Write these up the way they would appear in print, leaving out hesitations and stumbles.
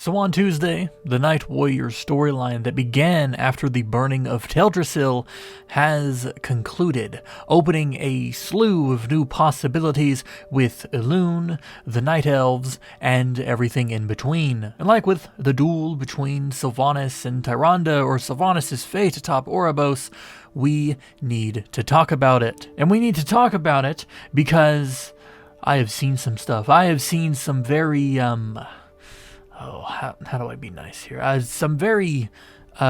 So on Tuesday, the Night Warrior storyline that began after the burning of Teldrassil has concluded, opening a slew of new possibilities with Elune, the Night Elves, and everything in between. And like with the duel between Sylvanas and Tyrande, or Sylvanas' fate atop Oribos, we need to talk about it. And we need to talk about it because I have seen some stuff. I have seen some very, how do I be nice here? Some very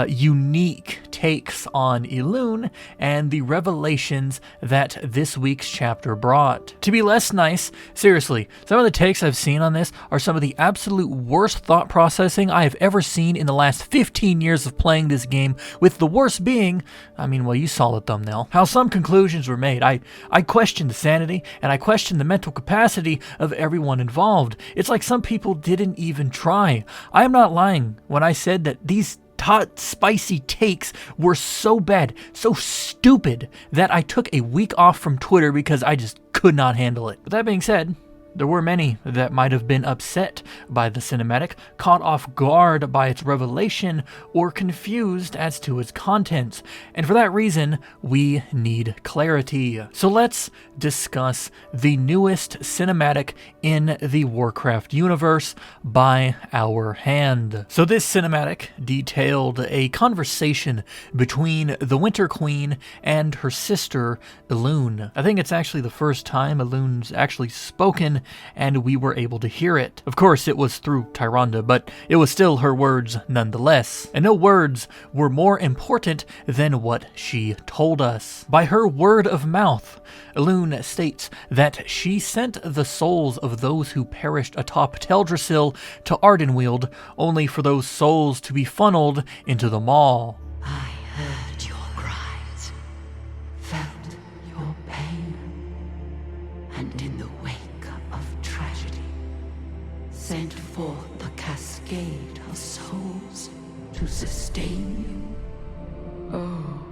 unique takes on Elune and the revelations that this week's chapter brought. To be less nice, seriously, some of the takes I've seen on this are some of the absolute worst thought processing I have ever seen in the last 15 years of playing this game, with the worst being, well, you saw the thumbnail, how some conclusions were made. I question the sanity, and I question the mental capacity of everyone involved. It's like some people didn't even try. I am not lying when I said that these hot, spicy takes were so bad, so stupid, that I took a week off from Twitter because I just could not handle it. But that being said, there were many that might have been upset by the cinematic, caught off guard by its revelation, or confused as to its contents. And for that reason, we need clarity. So let's discuss the newest cinematic in the Warcraft universe by our hand. So this cinematic detailed a conversation between the Winter Queen and her sister, Elune. I think it's actually the first time Elune's actually spoken, and we were able to hear it. Of course, it was through Tyrande, but it was still her words nonetheless. And no words were more important than what she told us. By her word of mouth, Elune states that she sent the souls of those who perished atop Teldrassil to Ardenweald, only for those souls to be funneled into the Maw. I heard your cries, felt your pain, and in the wake of tragedy, sent forth a cascade of souls to sustain you. Oh,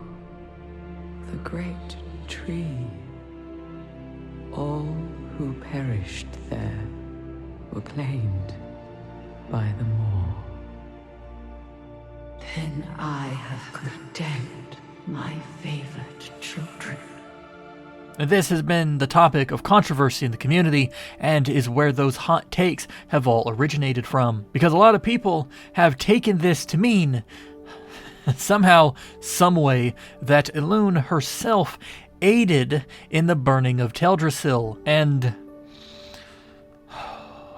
the great tree. All who perished there were claimed by the Maw. Then I have condemned my favored children. This has been the topic of controversy in the community, and is where those hot takes have all originated from. Because a lot of people have taken this to mean, somehow, someway, that Elune herself aided in the burning of Teldrassil, and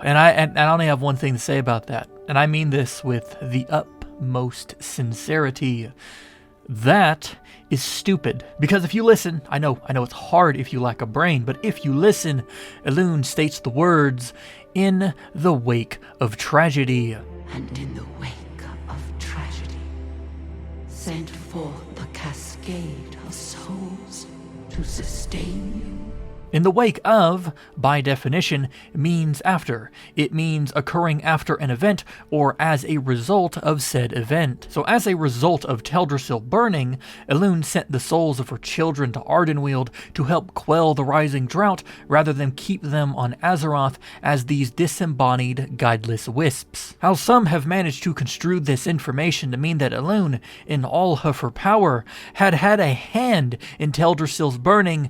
I only have one thing to say about that, and I mean this with the utmost sincerity. That is stupid. Because if you listen, I know it's hard if you lack a brain, but if you listen, Elune states the words, "In the wake of tragedy." And in the wake of tragedy, sent forth a cascade of souls to sustain you. In the wake of, by definition, means after. It means occurring after an event, or as a result of said event. So as a result of Teldrassil burning, Elune sent the souls of her children to Ardenweald to help quell the rising drought, rather than keep them on Azeroth as these disembodied, guideless wisps. How some have managed to construe this information to mean that Elune, in all of her power, had a hand in Teldrassil's burning,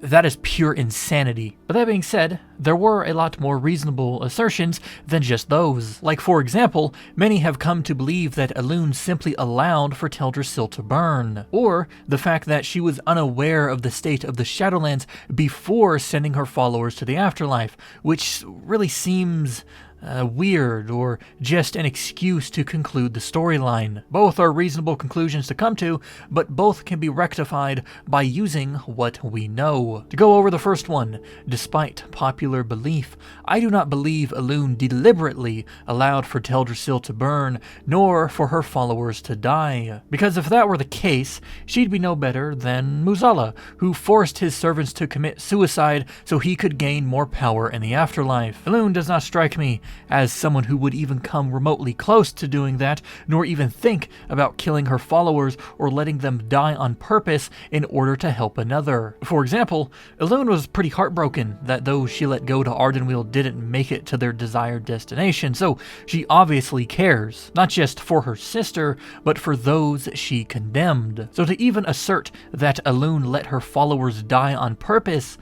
that is pure insanity. But that being said, there were a lot more reasonable assertions than just those. Like, for example, many have come to believe that Elune simply allowed for Teldrassil to burn, or the fact that she was unaware of the state of the Shadowlands before sending her followers to the afterlife, which really seems weird, or just an excuse to conclude the storyline. Both are reasonable conclusions to come to, but both can be rectified by using what we know. To go over the first one, despite popular belief, I do not believe Elune deliberately allowed for Teldrassil to burn, nor for her followers to die. Because if that were the case, she'd be no better than Muzala, who forced his servants to commit suicide so he could gain more power in the afterlife. Elune does not strike me as someone who would even come remotely close to doing that, nor even think about killing her followers or letting them die on purpose in order to help another. For example, Elune was pretty heartbroken that those she let go to Ardenweald didn't make it to their desired destination, so she obviously cares, not just for her sister, but for those she condemned. So to even assert that Elune let her followers die on purpose,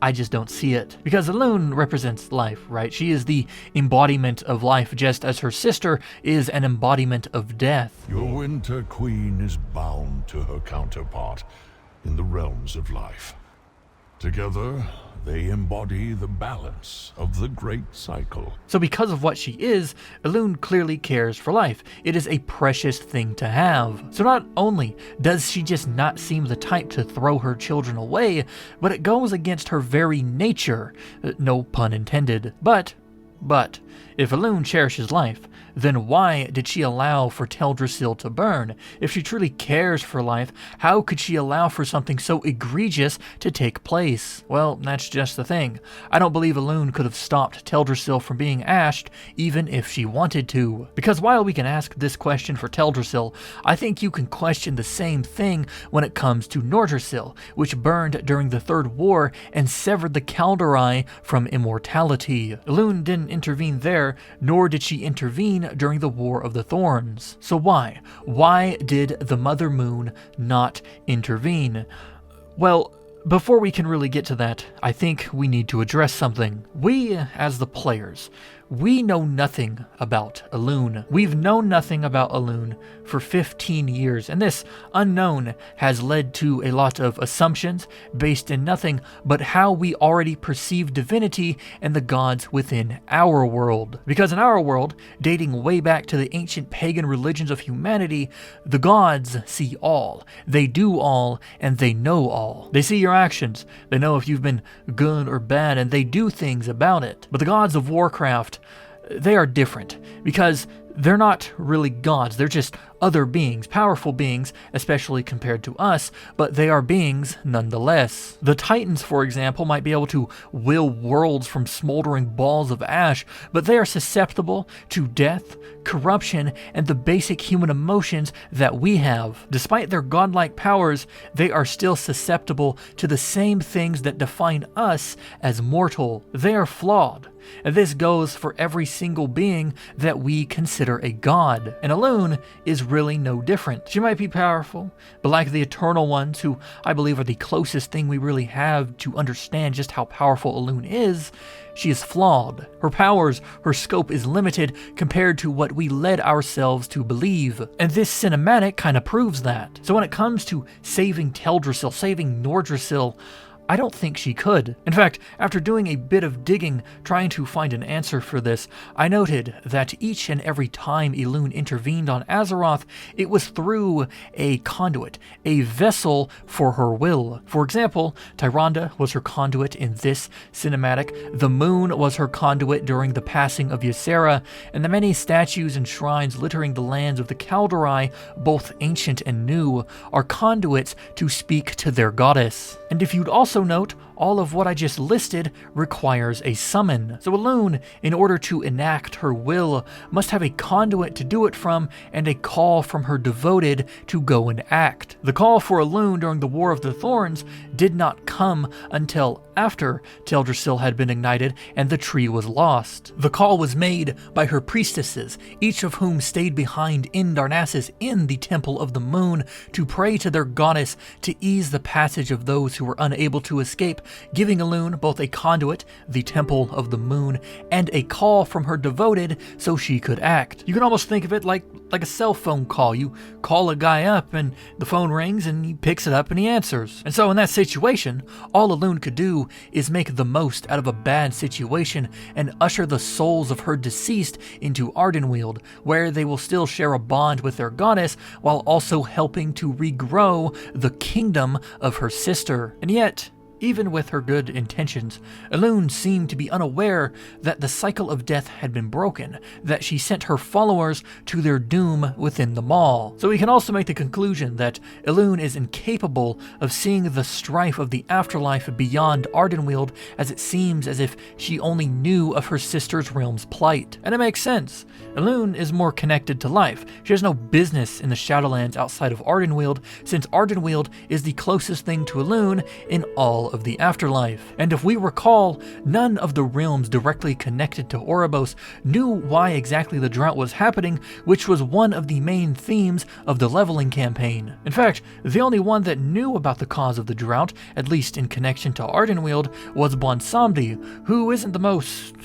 I just don't see it. Because Elune represents life, right? She is the embodiment of life, just as her sister is an embodiment of death. Your Winter Queen is bound to her counterpart in the realms of life. Together, they embody the balance of the great cycle. So because of what she is, Elune clearly cares for life. It is a precious thing to have. So not only does she just not seem the type to throw her children away, but it goes against her very nature. No pun intended. But, if Elune cherishes life, then why did she allow for Teldrassil to burn? If she truly cares for life, how could she allow for something so egregious to take place? Well, that's just the thing. I don't believe Elune could have stopped Teldrassil from being ashed, even if she wanted to. Because while we can ask this question for Teldrassil, I think you can question the same thing when it comes to Nordrassil, which burned during the Third War and severed the Kaldorei from immortality. Elune didn't intervene there, nor did she intervene during the War of the Thorns. So why? Why did the Mother Moon not intervene? Well, before we can really get to that, I think we need to address something. We, as the players, we know nothing about Elune. We've known nothing about Elune for 15 years, and this unknown has led to a lot of assumptions based in nothing but how we already perceive divinity and the gods within our world. Because in our world, dating way back to the ancient pagan religions of humanity, the gods see all, they do all, and they know all. They see your actions, they know if you've been good or bad, and they do things about it. But the gods of Warcraft, they are different, because they're not really gods, they're just other beings, powerful beings, especially compared to us, but they are beings nonetheless. The Titans, for example, might be able to will worlds from smoldering balls of ash, but they are susceptible to death, corruption, and the basic human emotions that we have. Despite their godlike powers, they are still susceptible to the same things that define us as mortal. They are flawed. And this goes for every single being that we consider a god. And Elune is really no different. She might be powerful, but like the Eternal Ones, who I believe are the closest thing we really have to understand just how powerful Elune is, she is flawed. Her powers, her scope is limited compared to what we led ourselves to believe. And this cinematic kind of proves that. So when it comes to saving Teldrassil, saving Nordrassil, I don't think she could. In fact, after doing a bit of digging trying to find an answer for this, I noted that each and every time Elune intervened on Azeroth, it was through a conduit, a vessel for her will. For example, Tyrande was her conduit in this cinematic, the moon was her conduit during the passing of Ysera, and the many statues and shrines littering the lands of the Kaldorei, both ancient and new, are conduits to speak to their goddess. And if you'd also note, all of what I just listed requires a summon. So Elune, in order to enact her will, must have a conduit to do it from and a call from her devoted to go and act. The call for Elune during the War of the Thorns did not come until after Teldrassil had been ignited and the tree was lost. The call was made by her priestesses, each of whom stayed behind in Darnassus in the Temple of the Moon to pray to their goddess to ease the passage of those who were unable to escape, giving Elune both a conduit, the Temple of the Moon, and a call from her devoted so she could act. You can almost think of it like a cell phone call. You call a guy up and the phone rings and he picks it up and he answers. And so in that situation, all Elune could do is make the most out of a bad situation and usher the souls of her deceased into Ardenweald, where they will still share a bond with their goddess while also helping to regrow the kingdom of her sister. And yet, Even with her good intentions, Elune seemed to be unaware that the cycle of death had been broken, that she sent her followers to their doom within the Maw. So we can also make the conclusion that Elune is incapable of seeing the strife of the afterlife beyond Ardenweald, as it seems as if she only knew of her sister's realm's plight. And it makes sense. Elune is more connected to life. She has no business in the Shadowlands outside of Ardenweald, since Ardenweald is the closest thing to Elune in all of the afterlife. And if we recall, none of the realms directly connected to Oribos knew why exactly the drought was happening, which was one of the main themes of the leveling campaign. In fact, the only one that knew about the cause of the drought, at least in connection to Ardenweald, was Bwonsamdi, who isn't the most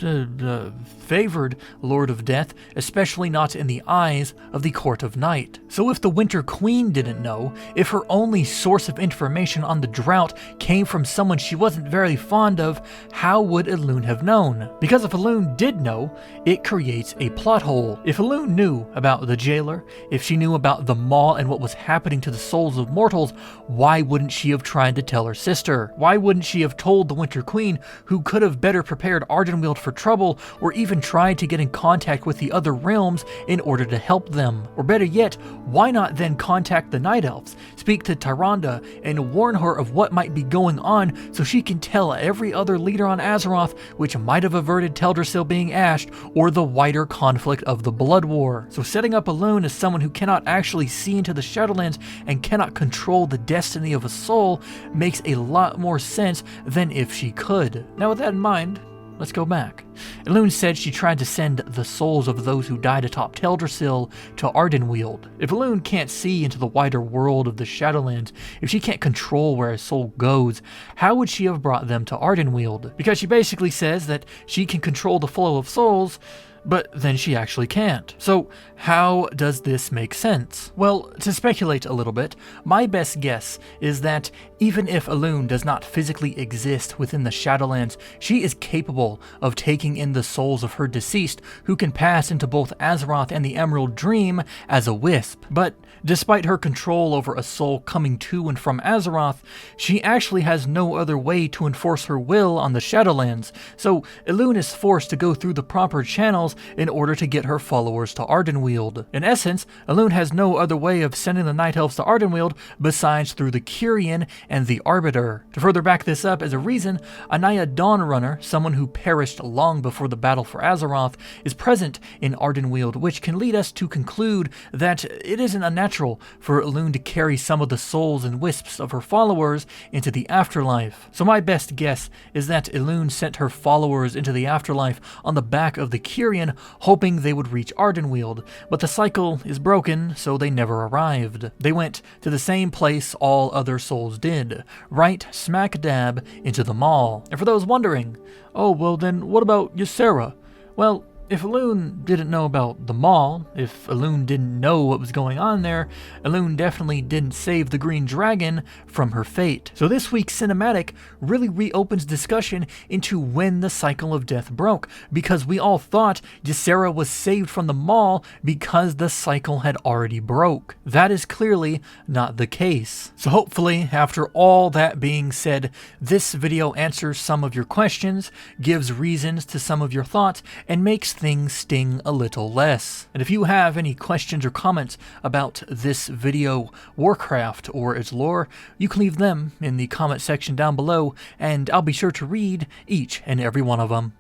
favored Lord of Death, especially not in the eyes of the Court of Night. So if the Winter Queen didn't know, if her only source of information on the drought came from someone she wasn't very fond of, how would Elune have known? Because if Elune did know, it creates a plot hole. If Elune knew about the jailer, if she knew about the Maw and what was happening to the souls of mortals, why wouldn't she have tried to tell her sister? Why wouldn't she have told the Winter Queen, who could have better prepared Ardenweald for trouble, or even tried to get in contact with the other realms in order to help them? Or better yet, why not then contact the Night Elves, speak to Tyrande, and warn her of what might be going on so she can tell every other leader on Azeroth, which might have averted Teldrassil being ashed, or the wider conflict of the Blood War. So setting up Elune as someone who cannot actually see into the Shadowlands and cannot control the destiny of a soul makes a lot more sense than if she could. Now with that in mind, let's go back. Elune said she tried to send the souls of those who died atop Teldrassil to Ardenweald. If Elune can't see into the wider world of the Shadowlands, if she can't control where a soul goes, how would she have brought them to Ardenweald? Because she basically says that she can control the flow of souls, but then she actually can't. So how does this make sense? Well, to speculate a little bit, my best guess is that even if Elune does not physically exist within the Shadowlands, she is capable of taking in the souls of her deceased, who can pass into both Azeroth and the Emerald Dream as a wisp. But despite her control over a soul coming to and from Azeroth, she actually has no other way to enforce her will on the Shadowlands, so Elune is forced to go through the proper channels in order to get her followers to Ardenweald. In essence, Elune has no other way of sending the Night Elves to Ardenweald besides through the Kyrian and the Arbiter. To further back this up as a reason, Anaya Dawnrunner, someone who perished long before the battle for Azeroth, is present in Ardenweald, which can lead us to conclude that it isn't unnatural for Elune to carry some of the souls and wisps of her followers into the afterlife. So my best guess is that Elune sent her followers into the afterlife on the back of the Kyrian, hoping they would reach Ardenweald, but the cycle is broken, so they never arrived. They went to the same place all other souls did, right smack dab into the Maw. And for those wondering, oh well then what about Ysera? Well, if Elune didn't know about the Maw, if Elune didn't know what was going on there, Elune definitely didn't save the Green Dragon from her fate. So this week's cinematic really reopens discussion into when the cycle of death broke, because we all thought Ysera was saved from the Maw because the cycle had already broke. That is clearly not the case. So hopefully, after all that being said, this video answers some of your questions, gives reasons to some of your thoughts, and makes things sting a little less. And if you have any questions or comments about this video, Warcraft, or its lore, you can leave them in the comment section down below, and I'll be sure to read each and every one of them.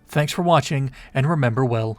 Thanks for watching, and remember well,